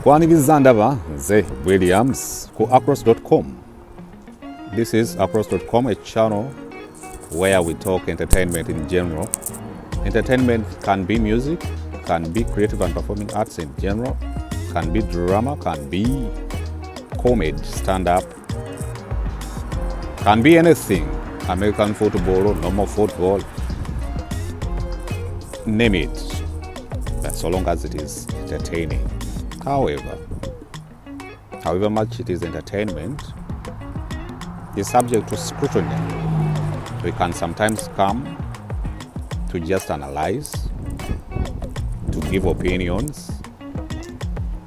Nkwaniriza ndaba nze Williams ku across.com. This is across.com, a channel where we talk entertainment in general. Entertainment can be music, can be creative and performing arts in general, can be drama, can be comedy, stand-up, can be anything. American football or normal football, name it, but so long as it is entertaining. However much it is entertainment, is subject to scrutiny. We can sometimes come to just analyze, to give opinions,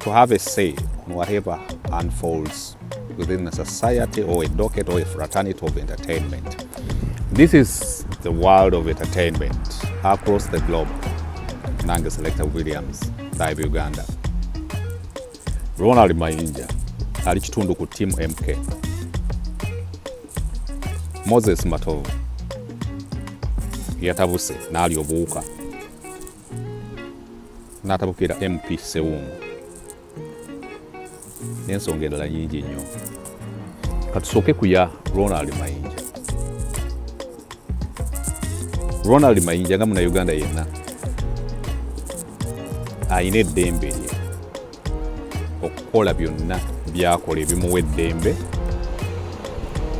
to have a say on whatever unfolds within a society or a docket or a fraternity of entertainment. This is the world of entertainment across the globe. Nange Selector Williams, Live Uganda. Ronald Mayinja ali kitundu ku team MK. Moses Matovu yatabuse n'ali obuuka n'atabukira MP Ssewungu n'ensonga endala nyingi nnyo. Katusooke ku ya Ronald Mayinja. Ronald Mayinja nga Munnayuganda yenna ayina eddembe lye okukola byonna byakola ebimuwa eddembe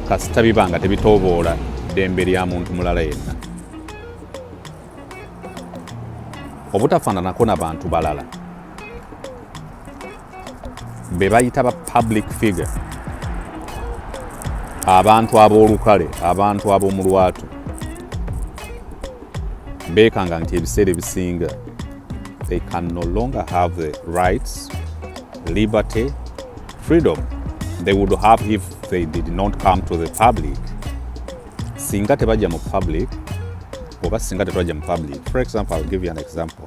kasita biba nga tebitoboola ddembe lya muntu mulala yenna. Obutafaananako n'abantu balala be bayita ba public figure, abantu ab'olukale, abantu ab'omu lwatu, beekanga nti ebiseera ebisinga they can no longer have the rights, liberty, freedom they would have if they did not come to the public. Singa tebajja mu public, oba singa tebajja mu public. For example, I'll give you an example.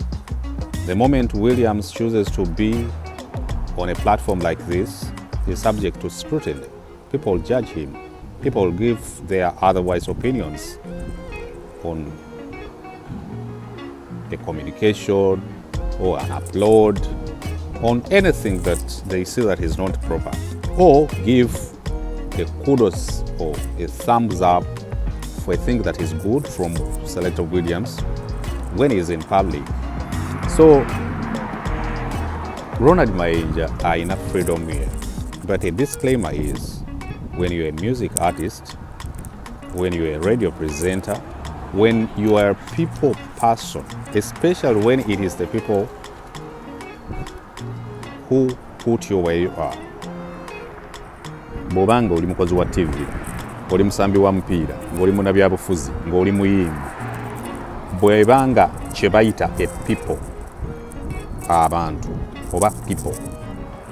The moment Williams chooses to be on a platform like this, he's subject to scrutiny. People judge him. People give their otherwise opinions on a communication or an upload, on anything that they see that is not proper, or give a kudos or a thumbs up for a thing that is good from Selector Williams when he is in public. So Ronald Mayinja are enough freedom here, but a disclaimer is when you're a music artist, when you're a radio presenter, when you are a people person, especially when it is the people who put you where you are. Bw'obanga oli mukozi wa TV, oli musambi wa mupiira, ng'oli munnabyabufuzi, ng'oli muyimbi, bw'ebanga kye bayita a people, abantu oba people,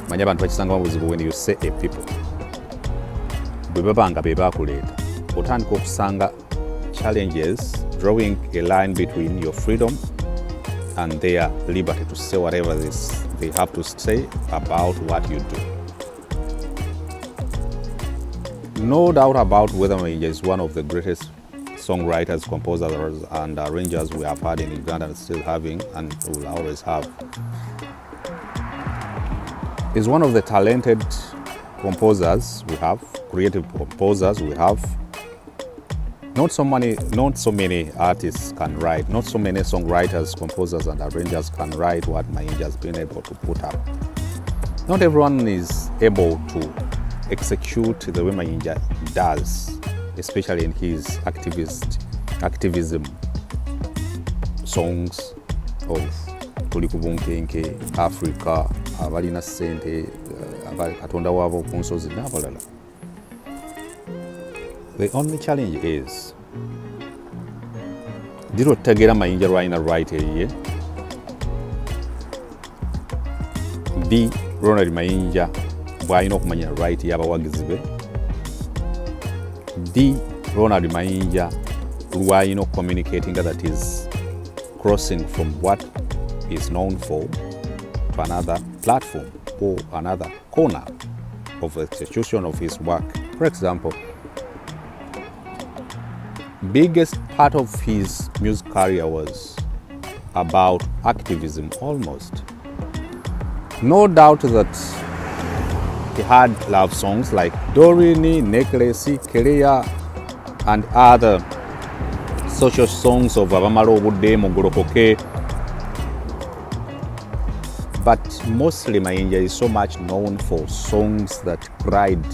manya abantu bakisangamu buzibu when you say a people, bwe babanga be baakuleeta, otandika okusanga challenges drawing a line between your freedom and their liberty to say whatever they have to say about what you do. No doubt about whether Mayinja is one of the greatest songwriters, composers, and arrangers we have had in Uganda and still having and will always have. He's one of the talented composers we have, creative composers we have. Not so many artists can write, not so many songwriters, composers, and arrangers can write what Mayinja has been able to put up. Not everyone is able to execute the way Mayinja does, especially in his activism songs of Tuli ku bunkenke, Africa, abalina ssente, katonda waabo ku nsozi n'abalala. The only challenge is, did otategeera Mayinja lwalina right eriye? B. Ronald Mayinja bw'alina okumanya right y'abawagizi be? D. Ronald Mayinja lwalina communicating that is crossing from what is known for to another platform or another corner of the execution of his work. For example, biggest part of his music career was about activism almost. No doubt that he had love songs like Dorini, Necklace, Kereya, and other social songs of Abamalo Budde, Mogorokoke. But mostly Mayinja is so much known for songs that cried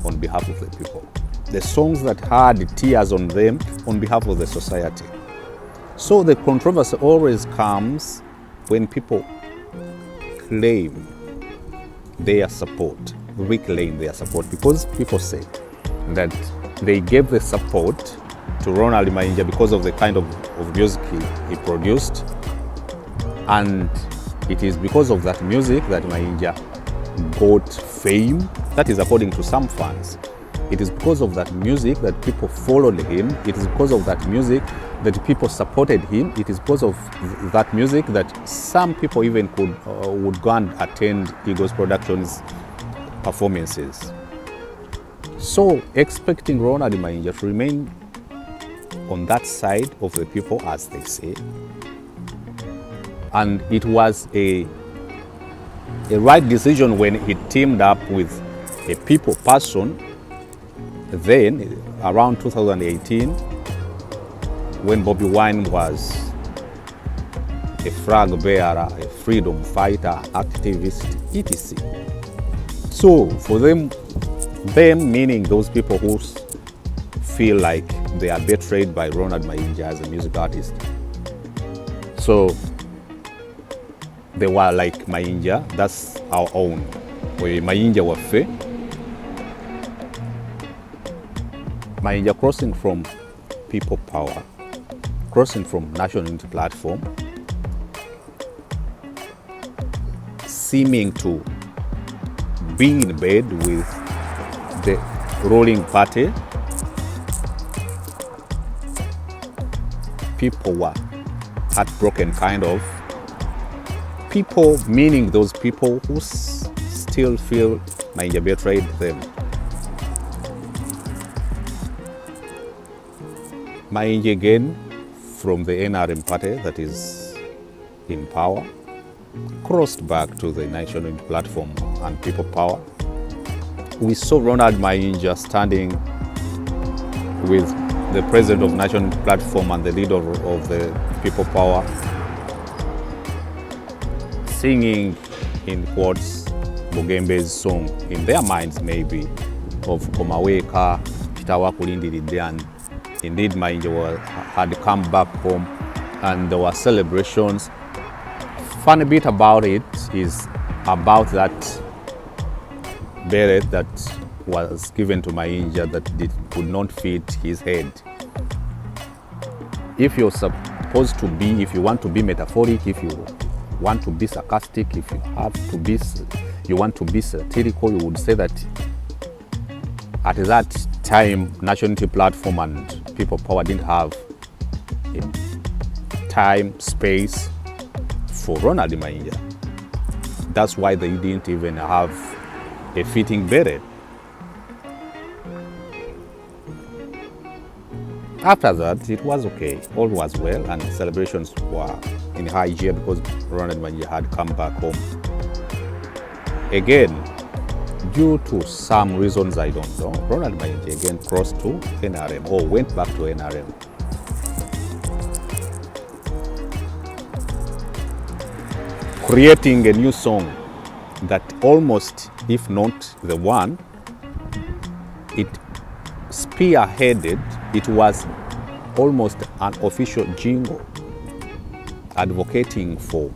on behalf of the people. The songs that had tears on them on behalf of the society. So the controversy always comes when people claim their support, reclaim their support, because people say that they gave the support to Ronald Mayinja because of the kind of music he produced, and it is because of that music that Mayinja got fame. That is according to some fans. It is because of that music that people followed him. It is because of that music that people supported him. It is because of that music that some people even would go and attend Eagles Productions performances. So expecting Ronald Mayinja to remain on that side of the people, as they say, and it was a right decision when he teamed up with a people person then around 2018, when Bobby Wine was a flag bearer, a freedom fighter, activist, etc. So for them meaning those people who feel like they are betrayed by Ronald Mayinja as a music artist. So they were like, Mayinja, that's our own. Mayinja were fair. Mayinja crossing from people power, crossing from national unity platform, seeming to be in bed with the ruling party. People were heartbroken, kind of. People, meaning those people who still feel Mayinja betrayed them. Mayinja again, from the NRM party that is in power, crossed back to the national unity platform and people power. We saw Ronald Mayinja standing with the president of national unity platform and the leader of the people power, singing, in quotes, Bugembe's song, in their minds maybe, of Komaweka, Kitawa Kulindiridde, and indeed Mayinja had come back home and there were celebrations. Funny bit about it is about that beret that was given to Mayinja that could not fit his head. If you're supposed to be, if you want to be metaphoric, if you want to be sarcastic, if you have to be, you want to be satirical, you would say that at that time, national unity platform and people power didn't have time, space for Ronald Mayinja. That's why they didn't even have a fitting beret. After that, it was okay. All was well, and celebrations were in high gear because Ronald Mayinja had come back home. Again, due to some reasons I don't know, Ronald Mayinja again crossed to NRM, or went back to NRM. Creating a new song that almost, if not the one, it spearheaded, it was almost an official jingle advocating for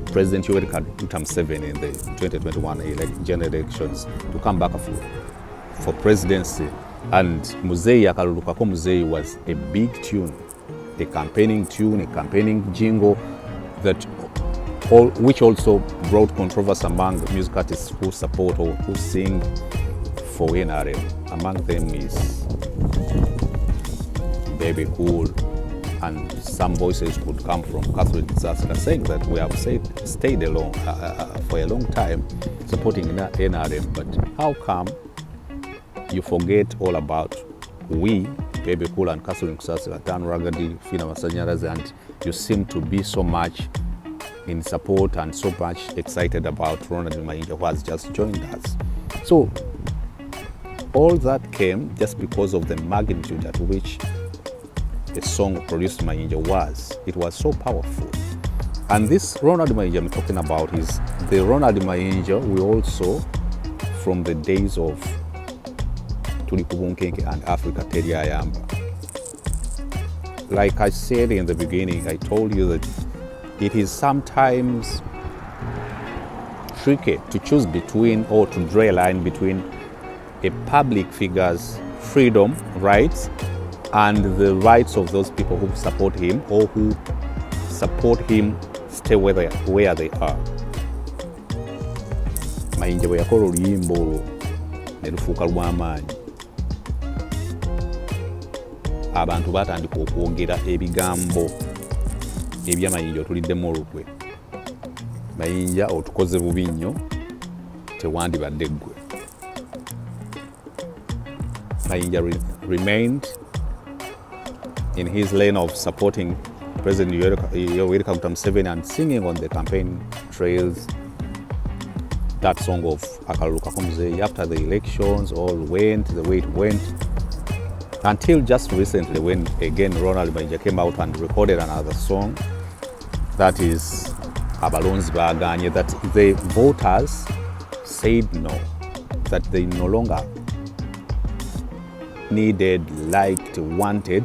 President Yoweri Kaguta Museveni in the 2021 general elections to come back for presidency. And Muzeyi Akalulukako Muzeyi was a big tune, a campaigning jingle that which also brought controversy among the music artists who support or who sing for NRM. Among them is Baby Cool, and some voices could come from Catherine Ssewungu saying that we have stayed along for a long time supporting NRM, but how come you forget all about we, Baby Cool and Catherine Ssewungu, Tan Ragadi, Fina Masanyarazi, and you seem to be so much in support and so much excited about Ronald Mayinja, who has just joined us. So all that came just because of the magnitude at which the song produced Mayinja was. It was so powerful. And this Ronald Mayinja I'm talking about is the Ronald Mayinja we also from the days of Tuli Kubunkenke and Africa Teddy Ayamba. Like I said in the beginning, I told you that it is sometimes tricky to choose between or to draw a line between a public figure's freedom, rights, and the rights of those people who support him or who support him stay where they are. Mayinja bwe yakola oluyimba olwo ne lufuuka lw'amaanyi, abantu batandika okwogera ebigambo ebya Mayinja otuliddemu olukwe. Mayinja otukoze bubi nnyo, tewandibadde ggwe. Mayinja remained in his lane of supporting President Yoweri Kaguta Museveni and singing on the campaign trails that song of Akalulu Kakumze after the elections all went the way it went, until just recently when again Ronald Mayinja came out and recorded another song that is Abalonzi Baganye, that the voters said no, that they no longer needed, liked, wanted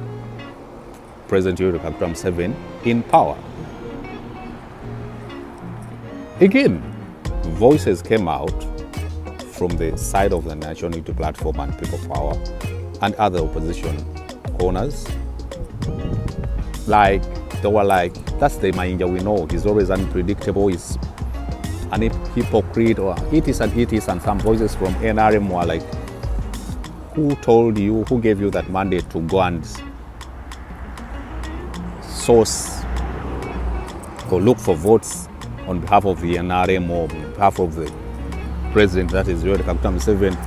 President Yoweri Kaguta Museveni in power. Again, voices came out from the side of the National Unity Platform and People Power and other opposition corners. Like, they were like, that's the Mayinja we know. He's always unpredictable. He's a hypocrite, or it is, and some voices from NRM were like, who told you, who gave you that mandate to go and source or look for votes on behalf of the NRM or on behalf of the president, that is Yoweri Kaguta Museveni?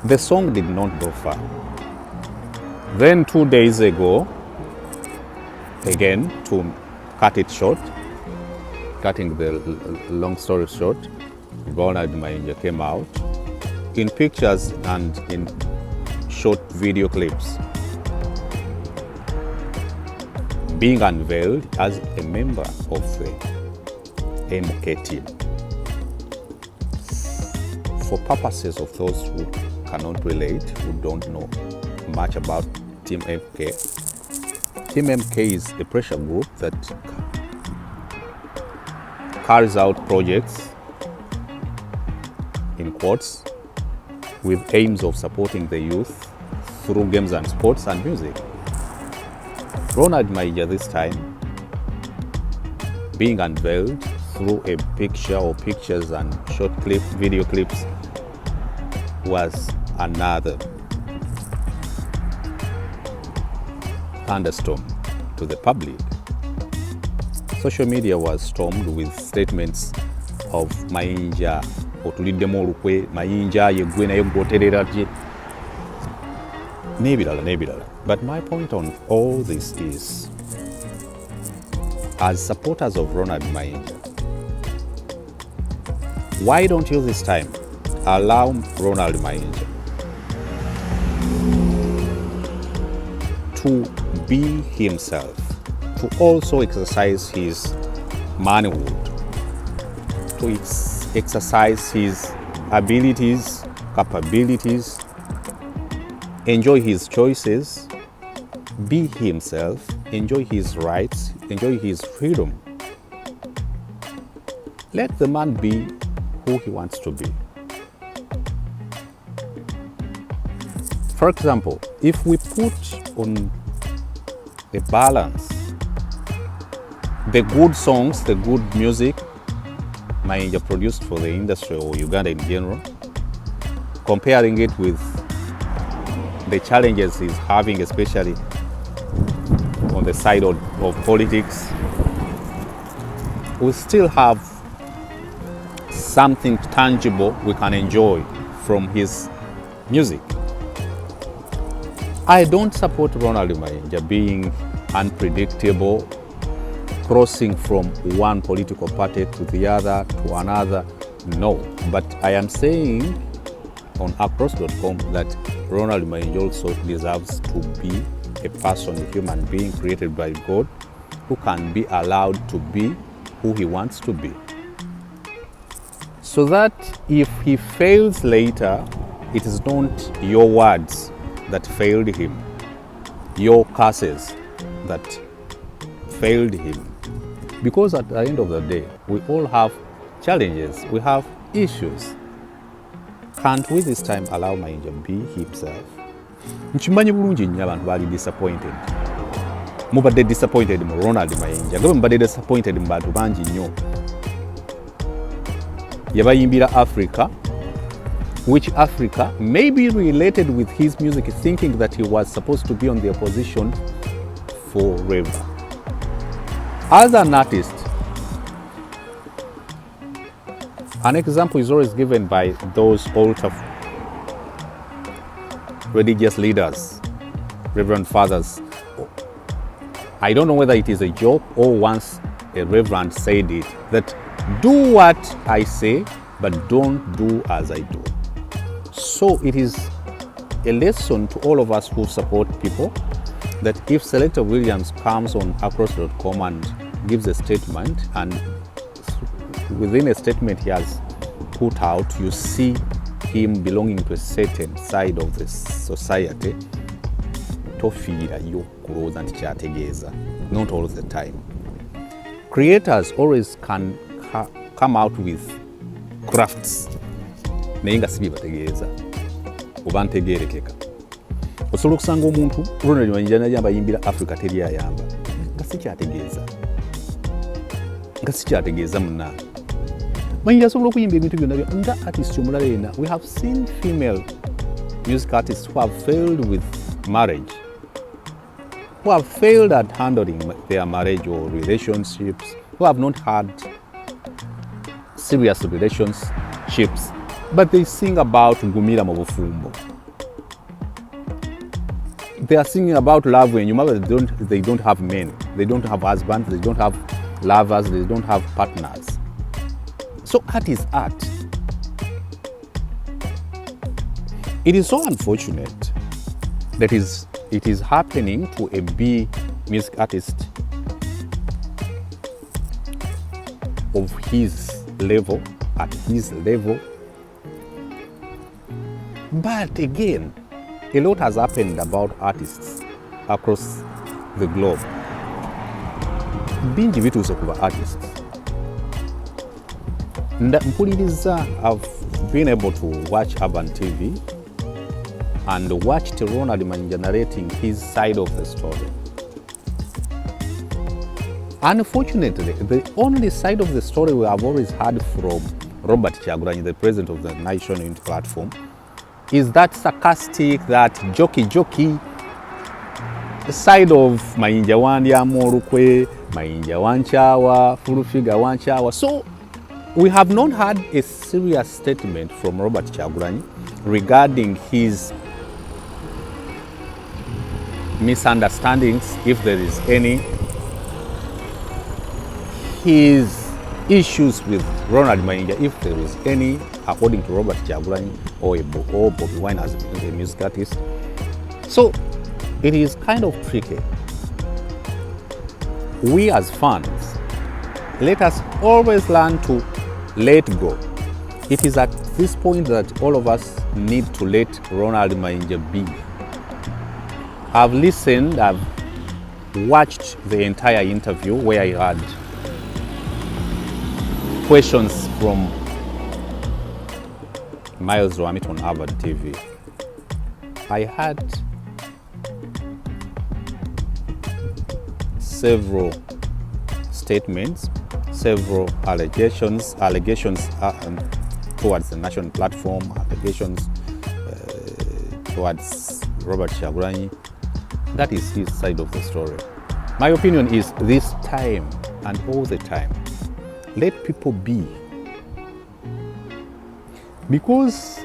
The song did not go far. Then 2 days ago, again, to cut it short, cutting the long story short, Ronald Mayinja came out in pictures and in short video clips, being unveiled as a member of the MK team. For purposes of those who cannot relate, who don't know much about Team MK, Team MK is a pressure group that carries out projects, in quotes, with aims of supporting the youth through games and sports and music. Ronald Mayinja this time being unveiled through a picture or pictures and short clip, video clips, was another thunderstorm to the public. Social media was stormed with statements of Mayinja, otuliddemu olukwe, Mayinja yeggwe naye gwoterera gye, n'ebirala. But my point on all this is, as supporters of Ronald Mayinja, why don't you this time allow Ronald Mayinja to be himself, to also exercise his manhood, to exercise his abilities, capabilities, enjoy his choices, be himself, enjoy his rights, enjoy his freedom. Let the man be who he wants to be. For example, if we put on a balance the good songs, the good music Mayinja produced for the industry or Uganda in general, comparing it with the challenges he's having, especially on the side of politics, we still have something tangible we can enjoy from his music. I don't support Ronald Mayinja being unpredictable, crossing from one political party to the other, to another. No. But I am saying on across.com that Ronald Mayinja also deserves to be a person, a human being created by God, who can be allowed to be who he wants to be. So that if he fails later, it is not your words that failed him, your curses that failed him. Because at the end of the day, we all have challenges, we have issues. Can't we this time allow Mayinja be himself? Nchimanyi bulungi nnyo abantu bali disappointed. Mubadde disappointed mu Ronald Mayinja. Gabe mubadde disappointed mu bantu bangi nnyo. Yabayimbira Africa, which Africa may be related with his music, thinking that he was supposed to be on the opposition forever. As an artist, an example is always given by those older religious leaders, reverend fathers. I don't know whether it is a joke or once a reverend said it, that do what I say, but don't do as I do. So it is a lesson to all of us who support people that if Selector Williams comes on across.com and gives a statement, and within a statement he has put out, you see him belonging to a certain side of the society, tofiirayo kulowooza nti kyategeeza. Not all the time. Creators always can come out with crafts naye nga si bye bategeeza oba ntegeerekeka. Osobola okusanga omuntu Ronald Mayinja n'ayamba ayimbira Africa teri ayamba nga si kyategeeza munnange. Mayinja asobola okuyimba ebintu byonna nga artist omulala yenna. We have seen female music artists who have failed with marriage, who have failed at handling their marriage or relationships, who have not had serious relationships, but they sing about Ngumira mu bufumbo. They are singing about love when you remember they don't have men, they don't have husbands, they don't have lovers, they don't have partners. So art is art. It is so unfortunate that it is happening to a B music artist of his level, at his level. But again, a lot has happened about artists across the globe. Bingi bituuse ku ba artists. Mpuliriza, I've been able to watch Urban TV and watched Ronald Mayinja narrating his side of the story. Unfortunately, the only side of the story we have always heard from Robert Kyagulanyi, the president of the National Unity Platform, is that sarcastic, that jokey side of Mayinja wandyamu olukwe, Mayinja wankyawa, full figure wankyawa. So we have not had a serious statement from Robert Kyagulanyi regarding his misunderstandings, if there is any, his issues with Ronald Mayinja, if there is any, according to Robert Kyagulanyi or Bobby Wine as a music artist. So it is kind of tricky. We as fans, let us always learn to let go. It is at this point that all of us need to let Ronald Mayinja be. I've listened, I've watched the entire interview where he had questions from Miles Ramit on Urban TV. I had several statements, several allegations towards the national platform, allegations towards Robert Kyagulanyi. That is his side of the story. My opinion is this time and all the time, let people be. Because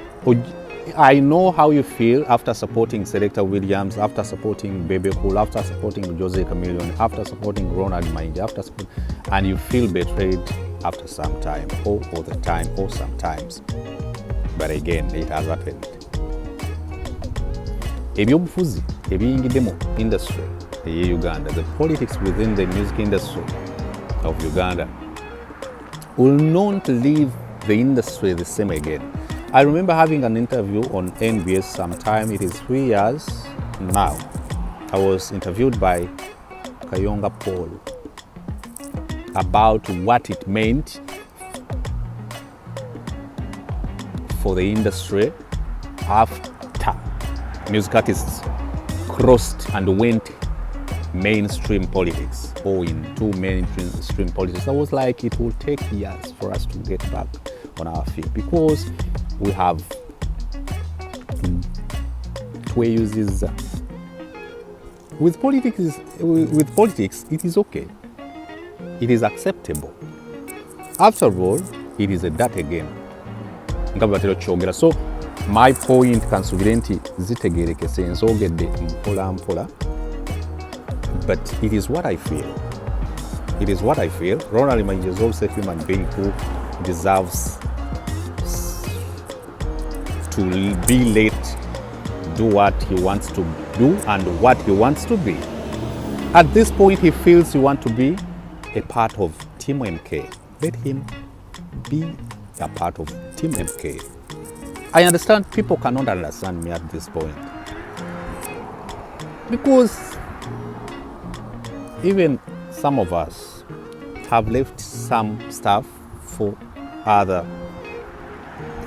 I know how you feel after supporting Selector Williams, after supporting Bebe Cool, after supporting Jose Chameleone, after supporting Ronald Mayinja, and you feel betrayed after some time, or all the time, or sometimes. But again, it has happened. Ebyobufuzi ebiyingidde mu industry eye Uganda, the politics within the music industry of Uganda will not leave the industry the same again. I remember having an interview on NBS sometime, it is 3 years now. I was interviewed by Kayonga Paul about what it meant for the industry after music artists crossed and went mainstream politics, or into mainstream politics. I was like, it will take years for us to get back on our feet, because we have uses with politics it is okay, it is acceptable. After all, it is a dirty game. So my point kansubire nti zitegerekese enzogedde mpola mpola, but it is what I feel. It is what I feel. Ronald Mayinja is also a human being who deserves to be let do what he wants to do and what he wants to be. At this point, he feels he wants to be a part of Team MK. Let him be a part of Team MK. I understand people cannot understand me at this point, because even some of us have left some stuff for other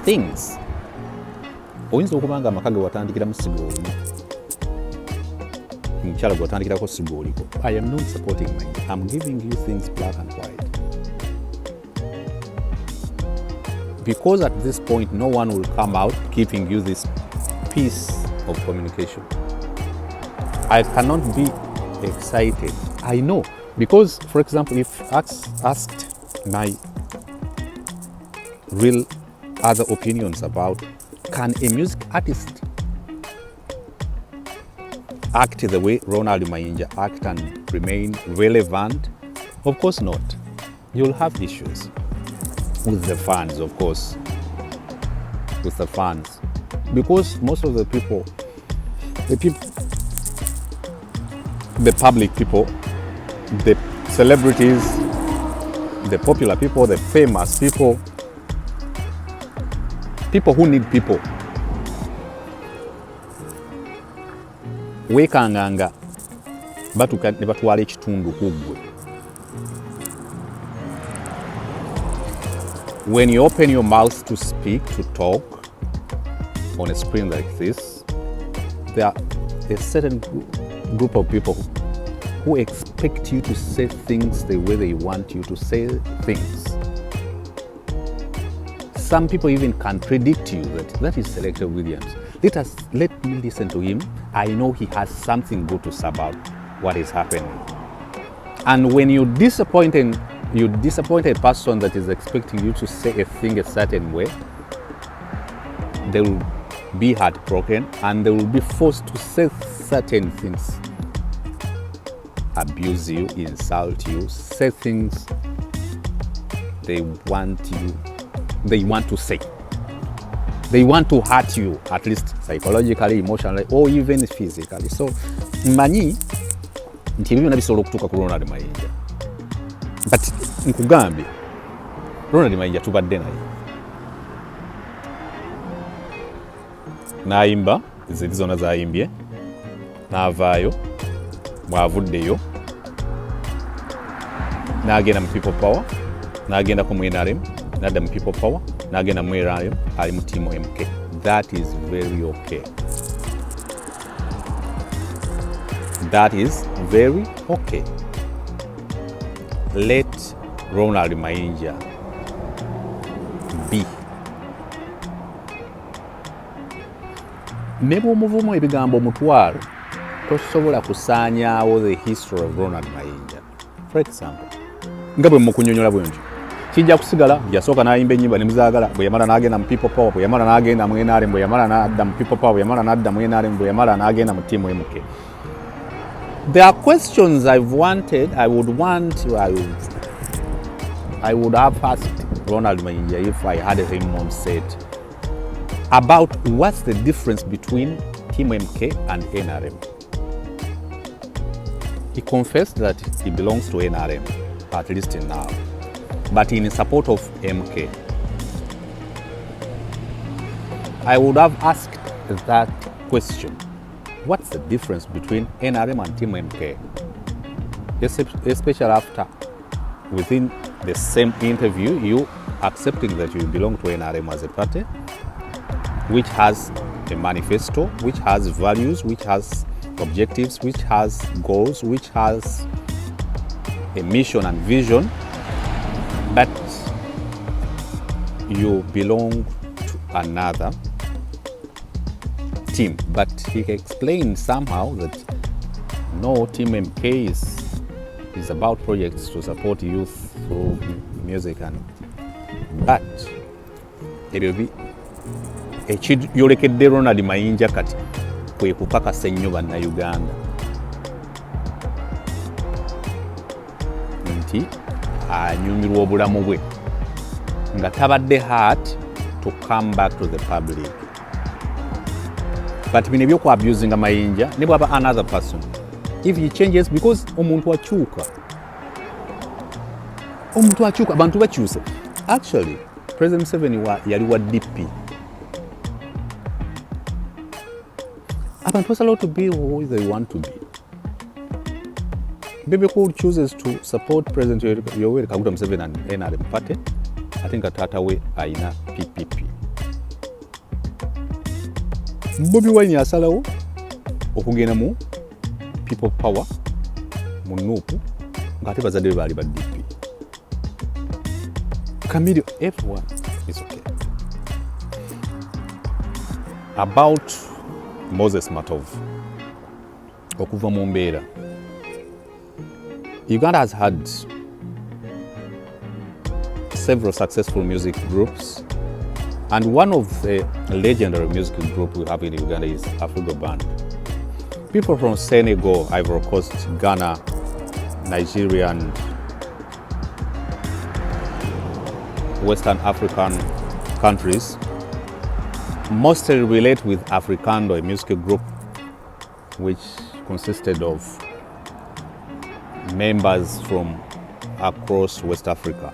things. Oyinza okuba nga amaka ge watandikiramu sigo olimu, omukyala gwe watandikirako sigo oliko. I am not supporting mine. I'm giving you things black and white. Because at this point, no one will come out giving you this piece of communication. I cannot be excited. I know. Because, for example, if asked my real other opinions about, can a music artist act the way Ronald Mayinja act and remain relevant? Of course not. You'll have issues with the fans, of course, with the fans, because most of the public people, the celebrities, the popular people, the famous people, people who need people, weekanganga batuka ne batwala ekitundu kuggwe. When you open your mouth to speak, to talk on a screen like this, there are a certain group of people who expect you to say things the way they want you to say things. Some people even can predict you that is Selector Williams. Let me listen to him. I know he has something good to say about what is happening. And when you disappoint a person that is expecting you to say a thing a certain way, they will be heartbroken and they will be forced to say certain things. Abuse you, insult you, say things they want to say. They want to hurt you, at least psychologically, emotionally, or even physically. So, mmanyi nti ebyo nabisobola okutuuka ku Ronald Mayinja. But nkugambye, Ronald Mayinja tubadde naye. N'ayimba ziri zonna z'ayimbye, n'avaayo, bw'avuddeyo, n'agenda mu People Power, n'agenda ku NRM, n'adda mu People Power, n'agenda mu NRM, ali mu Team MK. That is very okay. That is very okay. Let Ronald Mayinja be. Ne bw'omuvumu ebigambo omutwalo, tosobola kusaanyaawo the history of Ronald Mayinja. For example, nga bwe mukunnyonnyola bwe ntyo, kijja kusigala yasooka n'ayimba ennyimba ne muzaagala, bwe yamala n'agenda mu People Power, bwe yamala n'agenda mu NRM, bwe yamala n'adda mu People Power, bwe yamala n'adda mu NRM, bwe yamala n'agenda mu Team MK. There are questions I would have asked Ronald Mayinja if I had him on set about what's the difference between Team MK and NRM. He confessed that he belongs to NRM, at least now, but in support of MK. I would have asked that question. What's the difference between NRM and Team MK? Especially after, within the same interview, you accepting that you belong to NRM as a party, which has a manifesto, which has values, which has objectives, which has goals, which has a mission and vision, but you belong to another team. But he explained somehow that no, Team MK is about projects to support youth through music, and but it will be yolekedde Ronald Mayinja kati kwe kupakasa ennyo bannayuganda nti anyumirwa obulamu bwe nga tabadde hard to come back to the public. But bino ebyoku abusing Mayinja ne bwaba another person, if he changes, because omuntu akyuka, abantu bakyuse. Actually President Museveni yali wa DP. Abantu allowed to be who they want to be. Baby Cool chooses to support President Yoweri Kaguta Museveni and NRM party. I think atata we aina PPP. Bobi Wine yasalawo okugenda mu People Power mu Nuupu ng'ate bazadde baali ba DP. Camille, everyone is okay. About Moses Matovu okuva mu mbeera, Uganda has had several successful music groups, and one of the legendary music groups we have in Uganda is Africa Band. People from Senegal, Ivory Coast, Ghana, Nigeria, and Western African countries mostly relate with Africando, a music group which consisted of members from across West Africa.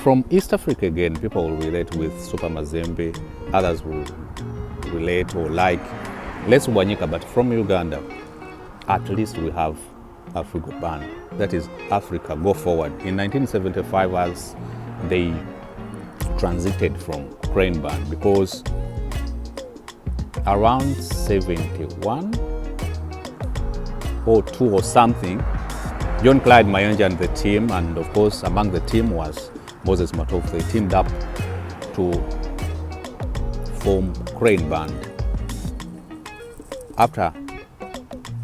From East Africa again, people will relate with Super Mazembe, others will relate or like less Wanyika, but from Uganda, at least we have Africa Band, that is Africa Go Forward. In 1975, as they transited from Crane Band, because around 71 or 2 or something, John Clyde Mayanja and the team, and of course among the team was Moses Matovu, they teamed up to form Crane Band. After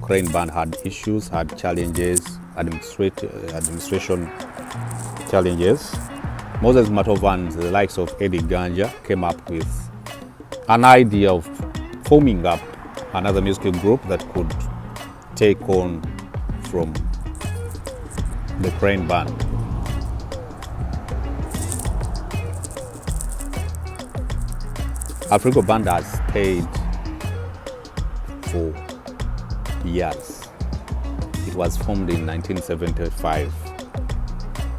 Crane Band had issues, had challenges, administration challenges, Moses Matovu and the likes of Eddie Ganja came up with an idea of forming up another musical group that could take on from the Crane Band. Africa Band has stayed for years. It was formed in 1975.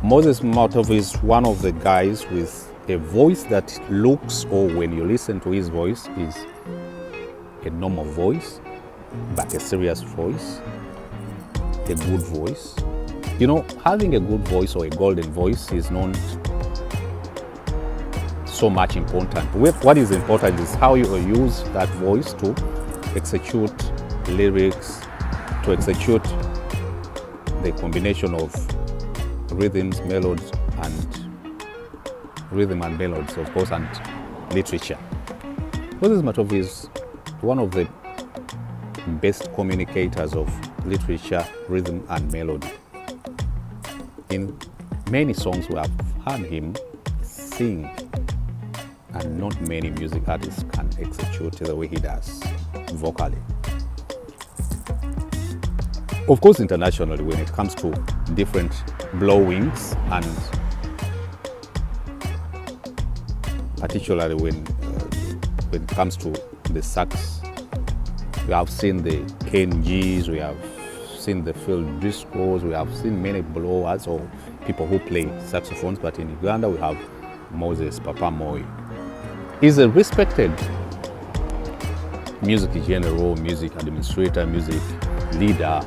Moses Matovu is one of the guys with a voice that looks, or when you listen to his voice, is a normal voice, but a serious voice, a good voice. You know, having a good voice or a golden voice is not so much important. What is important is how you use that voice to execute lyrics, to execute the combination of rhythms, melodies, and melodies, of course, and literature. Moses Matovu is one of the best communicators of literature, rhythm, and melody in many songs we have heard him sing, and not many music artists can execute the way he does vocally. Of course, internationally, when it comes to different blowings, and particularly when it comes to the sax, we have seen the KNGs, we have seen the Phil Briscoes, we have seen many blowers or people who play saxophones, but in Uganda we have Moses Papa Moi. He's a respected music general, music administrator, music leader,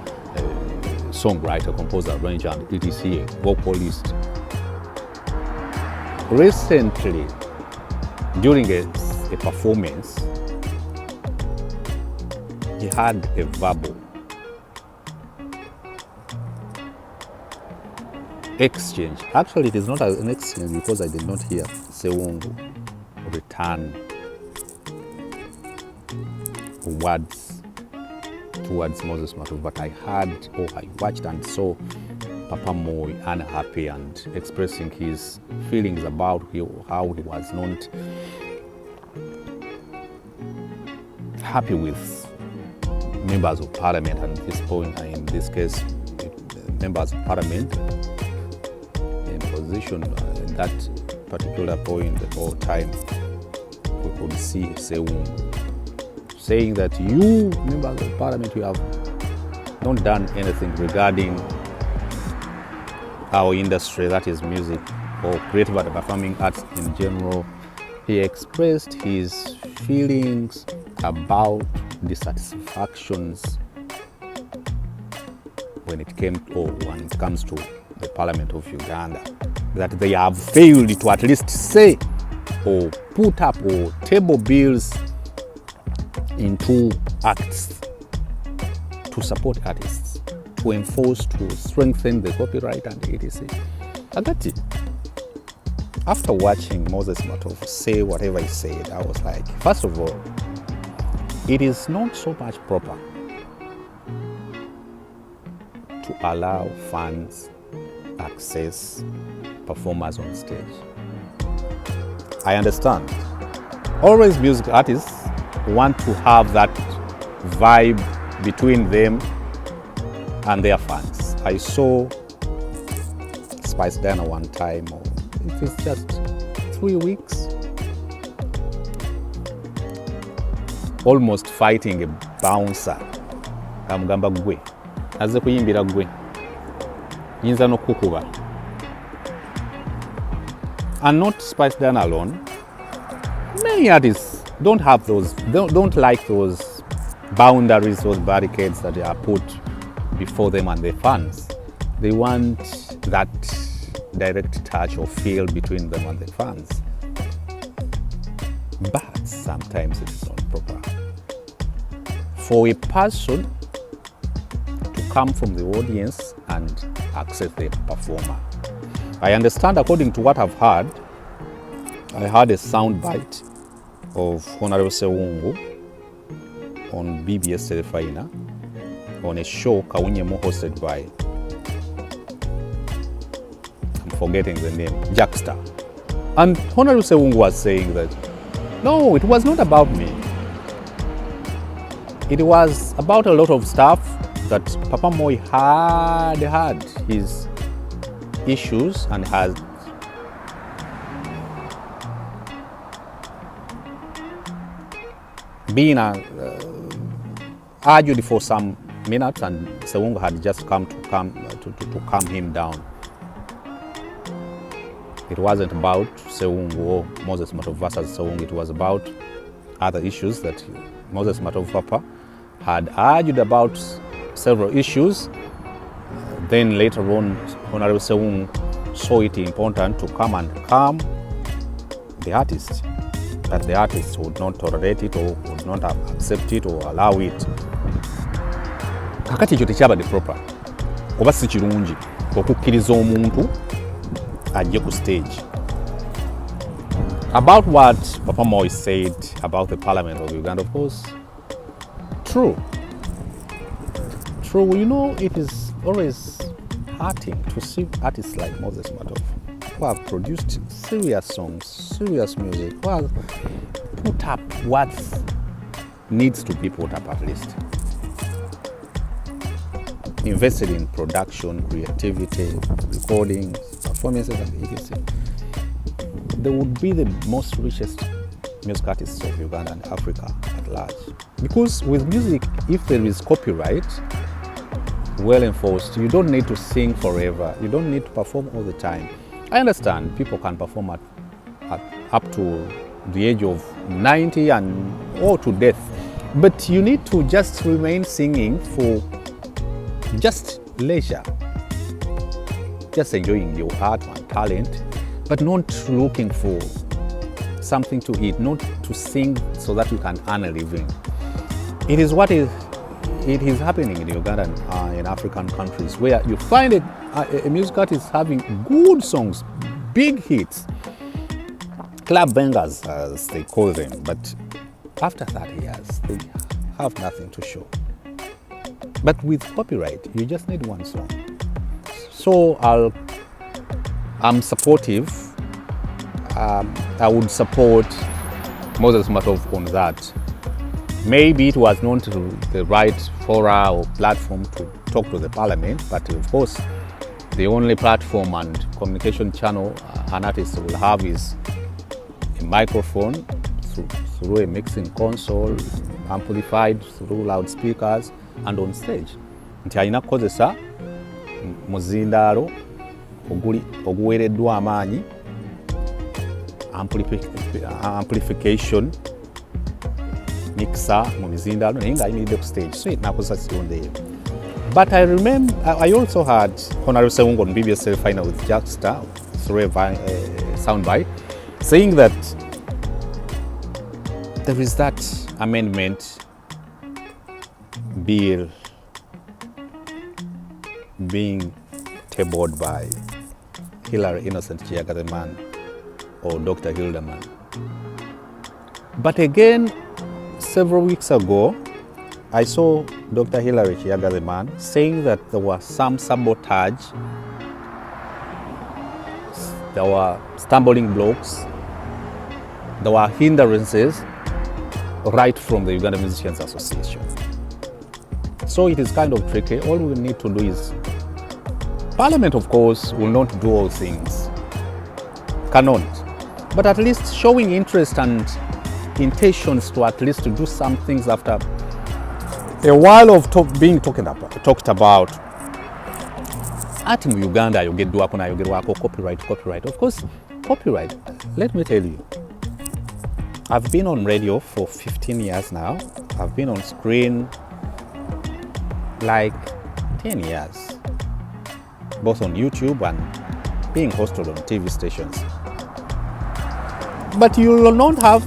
songwriter, composer, arranger, and etc., vocalist. Recently, during a performance, he had a verbal exchange. Actually, it is not an exchange because I did not hear Ssewungu return words towards Moses Matovu, but I heard, or I watched and saw Papa Moi unhappy and expressing his feelings about how he was not happy with members of parliament, and at this point, in this case, members of parliament in position in that particular point or time, we could see Ssewungu saying that you, members of parliament, you have not done anything regarding our industry, that is music or creative and performing arts in general. He expressed his feelings about dissatisfactions when it comes to the Parliament of Uganda, that they have failed to at least say or put up or table bills into acts to support artists, to enforce, to strengthen the copyright and etc. Agati, after watching Moses Matovu say whatever he said, I was like, first of all, it is not so much proper to allow fans access performers on stage. I understand. Always music artists want to have that vibe between them and their fans. I saw Spice Diana one time, or it is just 3 weeks, almost fighting a bouncer. Amugamba gwe azze kuyimbira gwe yinza n'okukuba. And not Spice Diana alone, many artists don't have those, don't like those boundaries, those barricades that are put before them and their fans. They want that direct touch or feel between them and their fans. But sometimes it is not proper for a person to come from the audience and access the performer. I understand, according to what I've heard, I heard a sound bite of Honorable Ssewungu on BBS Telefaina on a show Kawunyemo hosted by, I'm forgetting the name, Jackster. And Honorable Ssewungu was saying that, no, it was not about me. It was about a lot of stuff that Papa Moi had his issues and has been argued for some minutes, and Ssewungu had just come to calm him down. It wasn't about Ssewungu or Moses Matovu versus Ssewungu. It was about other issues that Moses Matovu Papa had argued about, several issues. Then later on, Honorable Ssewungu saw it important to come and calm the artist, that the artist would not tolerate it or would not accept it or allow it. Kakati ekyo tekyabadde proper, oba si kirungi okukkiriza omuntu ajje ku stage. About what Papa Moi said about the Parliament of Uganda, of course, true. You know, it is always hurting to see artists like Moses Matovu who have produced serious songs, serious music, who have put up what needs to be put up at least. Invested in production, creativity, recording, performances, and etc. They would be the most richest music artists of Uganda and Africa at large. Because with music, if there is copyright, well enforced, you don't need to sing forever. You don't need to perform all the time. I understand people can perform at up to the age of 90 and or to death. But you need to just remain singing for just leisure. Just enjoying your art and talent, but not looking for something to eat, not to sing so that you can earn a living. It is happening in Uganda and in African countries where you find a music artist having good songs, big hits, club bangers as they call them, but after 30 years they have nothing to show. But with copyright, you just need one song. So I'm supportive. I would support Moses Matovu on that. Maybe it was not the right fora or platform to talk to the parliament, but of course, the only platform and communication channel an artist will have is a microphone through a mixing console, amplified through loudspeakers, and on stage. Nti alina kukozesa muzindaalo oguweereddwa amaanyi, amplification, mixer mu mizindaalo naye ng'ayimiridde ku stage, so nakozesa sironde eyo. But I also had Honorable Ssewungu on BBC Final with Jackster through a soundbite saying that there is that amendment bill being tabled by Hilary Innocent Chiagademan or Dr. Hildeman. But again, several weeks ago, I saw Dr. Hilary Chiagademan saying that there was some sabotage, there were stumbling blocks, there were hindrances right from the Uganda Musicians Association. So it is kind of tricky. All we need to do is, Parliament of course will not do all things, cannot, but at least showing interest and intentions to at least do some things after a while of being talked about. Ati mu Uganda ayogerwako copyright. Of course, copyright, let me tell you, I've been on radio for 15 years now. I've been on screen like 10 years, both on YouTube and being hosted on TV stations. But you will not have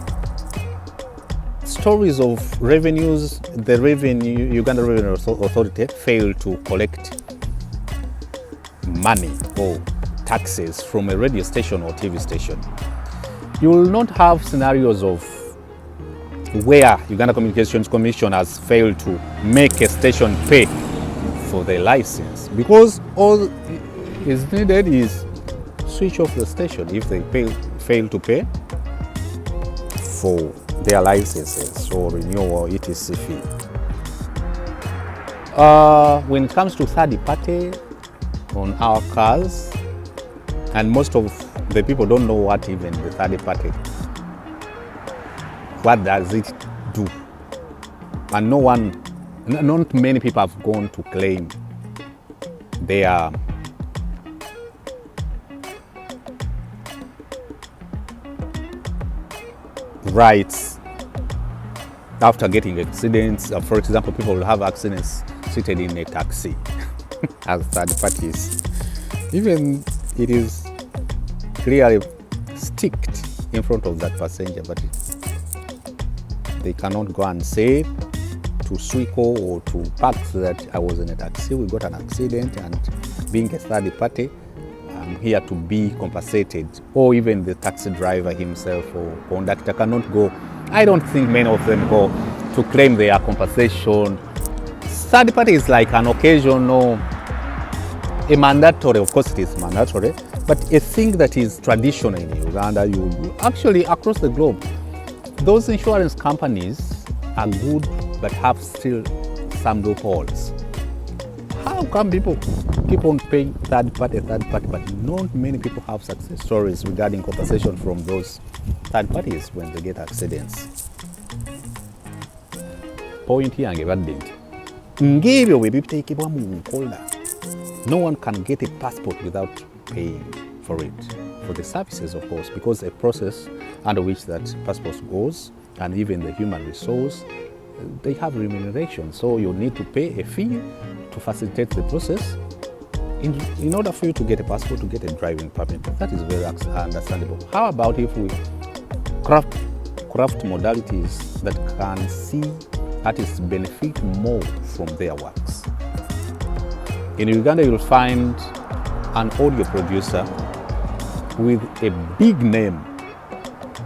stories of revenues. The Uganda Revenue Authority failed to collect money or taxes from a radio station or TV station. You will not have scenarios of where Uganda Communications Commission has failed to make a station pay for the license, because all is needed is switch off the station if they fail to pay for their licenses or renewal or etc. fee. When it comes to third party on our cars, and most of the people don't know what even the third party, what does it do? And not many people have gone to claim their rights after getting accidents. For example, people will have accidents seated in a taxi as third parties. Even it is clearly sticked in front of that passenger, but they cannot go and say to Swico or to Pax that I was in a taxi, we got an accident, and being a third party, I'm here to be compensated. Or even the taxi driver himself or conductor cannot go. I don't think many of them go to claim their compensation. Third party is like an occasional, a mandatory, of course it is mandatory, But a thing that is traditional in Uganda, you actually across the globe, those insurance companies are good but have still some loopholes. How come people keep on paying third party, but not many people have success stories regarding compensation from those third parties when they get accidents? Point yange badde nti ng'ebyo bwe biteekebwa mu nkola, no one can get a passport without paying for it, for the services of course, because a process under which that passport goes and even the human resource, they have remuneration, so you need to pay a fee to facilitate the process in order for you to get a passport, to get a driving permit. That is very understandable. How about if we craft modalities that can see artists benefit more from their works? In Uganda, you'll find an audio producer with a big name,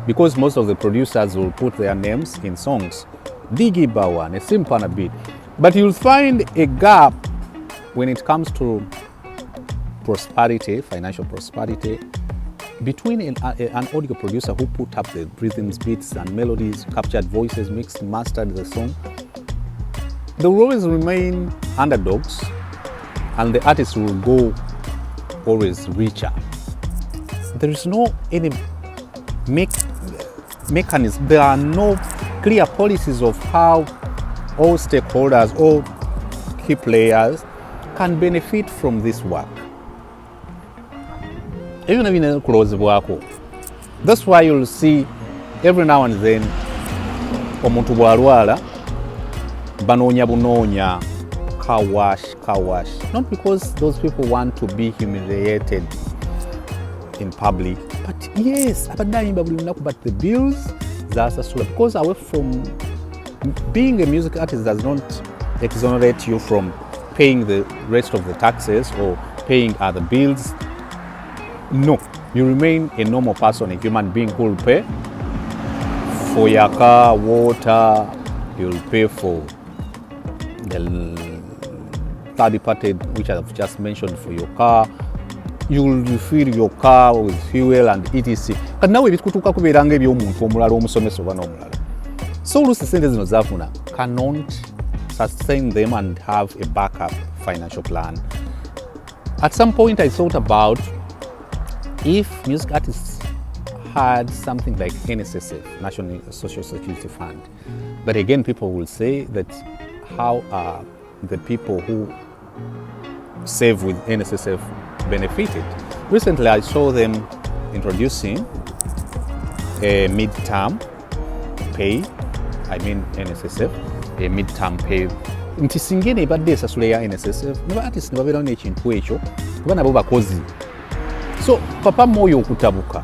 because most of the producers will put their names in songs. Digi Bawan, a simple and a bit. But you'll find a gap when it comes to prosperity, financial prosperity, between an audio producer who put up the rhythms, beats and melodies, captured voices, mixed, mastered the song. They will always remain underdogs and the artist will go always richer. There is no any mechanism, there are no clear policies of how all stakeholders, all key players can benefit from this work. Even if in close work, that's why you'll see every now and then omuntu bwalwala banoonya bunoonya kawash, not because those people want to be humiliated in public, but yes, abadde ayimba buli lunaku, but the bills zasasula, because away from being a music artist does not exonerate you from paying the rest of the taxes or paying other bills. No, you remain a normal person, a human being who will pay for your car, water, you'll pay for the third party, which I've just mentioned, for your car. You'll refill your car with fuel and etc. Kati nawe ebitukutuuka kubeeranga eby'omuntu omulala omusomesa oba n'omulala. So oluusi sente zino zaafuna cannot sustain them and have a backup financial plan. At some point I thought about if music artists had something like NSSF, National Social Security Fund. But again, people will say that how are the people who save with NSSF benefited? Recently, I saw them introducing a mid-term pay, NSSF, a mid-term pay. Nti singa ebadde esasula ya NSSF, ne artists ne babeerawo n'ekintu ekyo, kuba nabo bakozi. So, Papa Moyo okutabuka,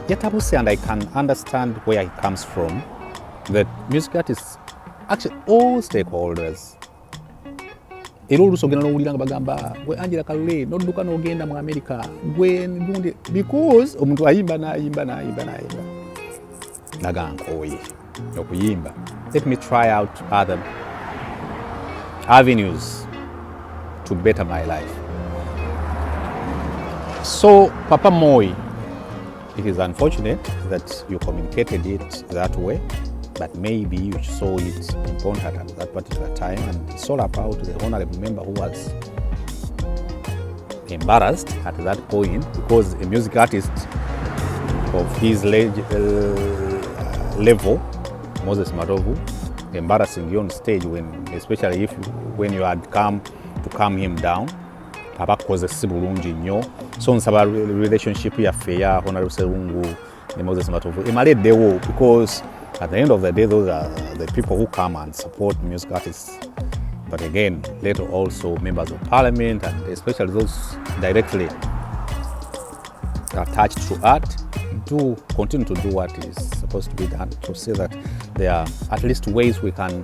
yatabuse, and I can understand where he comes from, that music artists, actually all stakeholders, era oluusi ogenda n'owulira nga bagamba gwe Angela Kalule n'odduka n'ogenda mu America gwe gundi, because omuntu ayimba n'ayimba nagankooye okuyimba. Let me try out other avenues to better my life. So Papa Moi, it is unfortunate that you communicated it that way, but maybe you saw it important at that particular time, and it's all about the honorable member who was embarrassed at that point, because a music artist of his level, Moses Matovu, embarrassing you on stage, especially when you had come to calm him down. Papa kozesa bulungi nnyo, so nsaba relationship yaffe ya Honorable Ssewungu ne Moses Matovu emaleddewo, because at the end of the day, those are the people who come and support music artists. But again, later also members of parliament, and especially those directly attached to art, do continue to do what is supposed to be done, to say that there are at least ways we can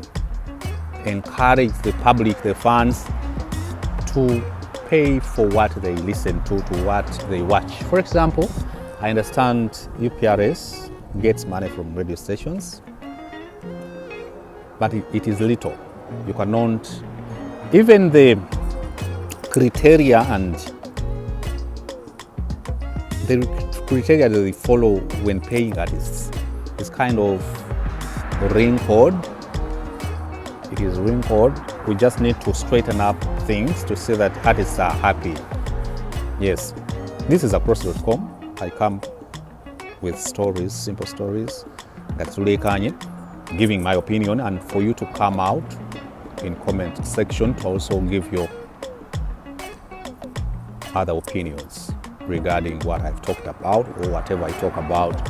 encourage the public, the fans, to pay for what they listen to what they watch. For example, I understand UPRS gets money from radio stations, but it is little. You cannot, even the criteria and the criteria that they follow when paying artists is kind of ring code. It is ring code. We just need to straighten up things to see that artists are happy. Yes, this is across.com. I come with stories, simple stories, that's really kanye, giving my opinion, and for you to come out in comment section to also give your other opinions regarding what I've talked about or whatever I talk about.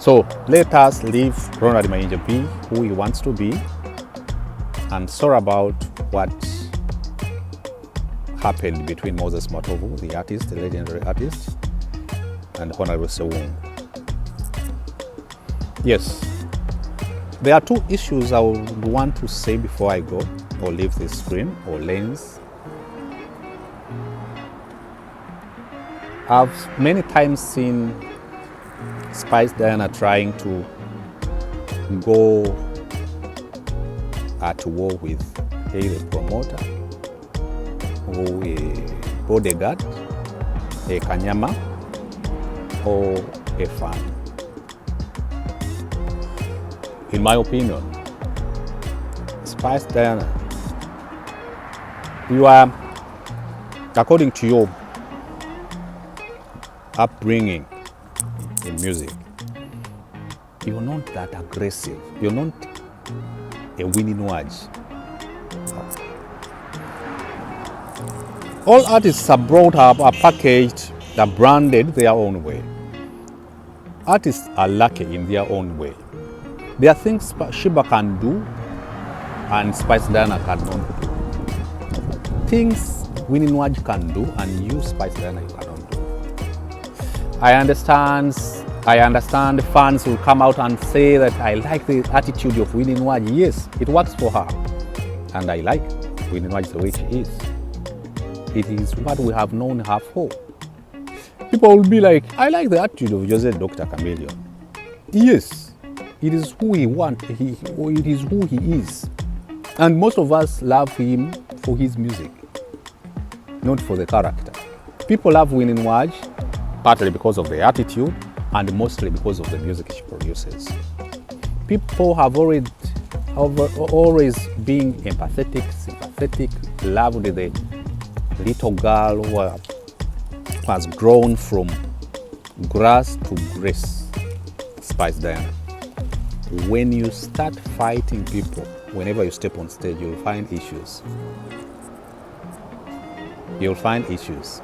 So let us leave Ronald Mayinja be who he wants to be and sorry about what happened between Moses Matovu, the artist, the legendary artist, and Honorable Ssewungu. Yes, there are two issues I would want to say before I go or leave the screen or lens. I've many times seen Spice Diana trying to go at war with either a promoter or a bodyguard, a kanyama, or a fan. In my opinion, Spice Diana, you are, according to your upbringing in music, you're not that aggressive. You're not a winning watch. All artists are brought up, are packaged, are branded their own way. Artists are lucky in their own way. There are things Shiba can do and Spice Diana cannot do. Things Winnie Nwaj can do and you, Spice Diana, you cannot do. I understand fans will come out and say that I like the attitude of Winnie Nwaj. Yes, it works for her. And I like Winnie Nwaj the way she is. It is what we have known her for. People will be like, I like the attitude of Jose Dr. Chameleon. Yes, it is who he wants, it is who he is. And most of us love him for his music, not for the character. People love Winnie Nwaj partly because of the attitude and mostly because of the music she produces. People have always been empathetic, sympathetic, loved the little girl who has grown from grass to grace, Spice Diana. When you start fighting people, whenever you step on stage, you'll find issues. You'll find issues.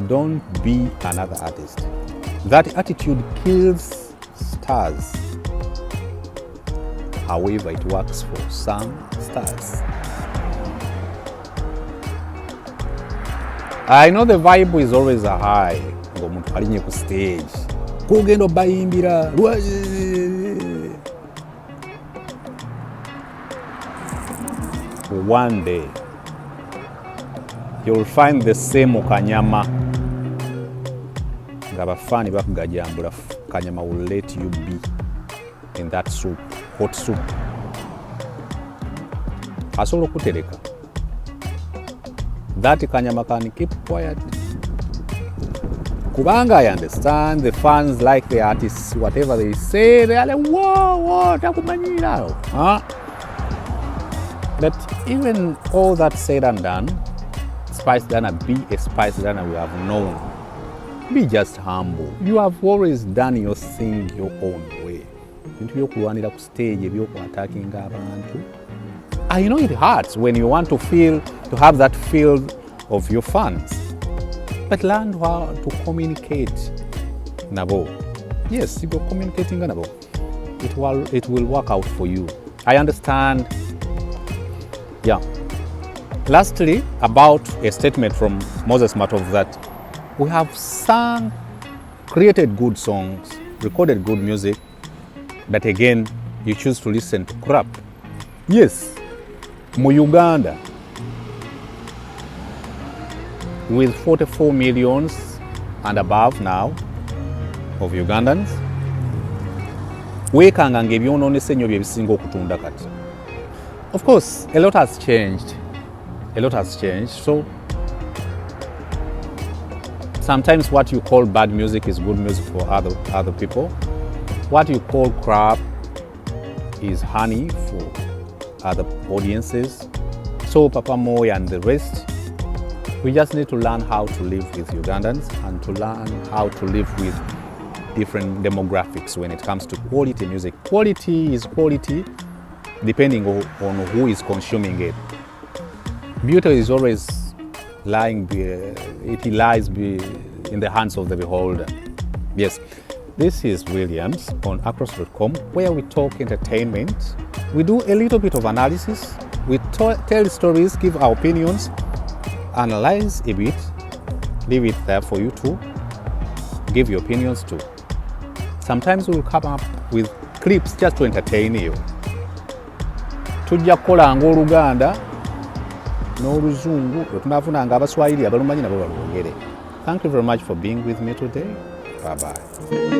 Don't be another artist. That attitude kills stars. However, it works for some stars. I know the vibe is always a high. Ngomuntu alinye ku stage. Kugenda bayimbira. One day, you'll find the same Kanyama. Ngabafani bakugajambula, Kanyama will let you be in that soup, hot soup. Asolo kutereka. That Kanyama can keep quiet. Kubanga, I understand the fans like the artists, whatever they say, they are like, whoa, takumanyira. Huh? But even all that said and done, Spice Diana, be a Spice Diana we have known. Be just humble. You have always done your thing your own way. I know it hurts when you want to have that feel of your fans. But learn how to communicate. Nabo. Yes, if you're communicating, Nabo, it will work out for you. I understand. Yeah. Lastly, about a statement from Moses Matovu that we have created good songs, recorded good music, but again, you choose to listen to crap. Yes, mu Uganda, with 44 millions and above now of Ugandans, weekanga ngebyonoonese nnyo bye bisinga okutunda kati. Of course, a lot has changed. So Sometimes what you call bad music is good music for other people. What you call crap is honey for other audiences. So Papa Moy and the rest, we just need to learn how to live with Ugandans and to learn how to live with different demographics when it comes to quality music. Quality is quality depending on who is consuming it. Beauty is always lies in the hands of the beholder. Yes, this is Williams on across.com, where we talk entertainment. We do a little bit of analysis. We tell stories, give our opinions, analyze a bit, leave it there for you to give your opinions to. Sometimes we'll come up with clips just to entertain you. Tujja kukola ng'Oluganda n'Oluzungu tunavunanga Abaswahili abalumanyi nabo balwogere. Thank you very much for being with me today. Bye bye.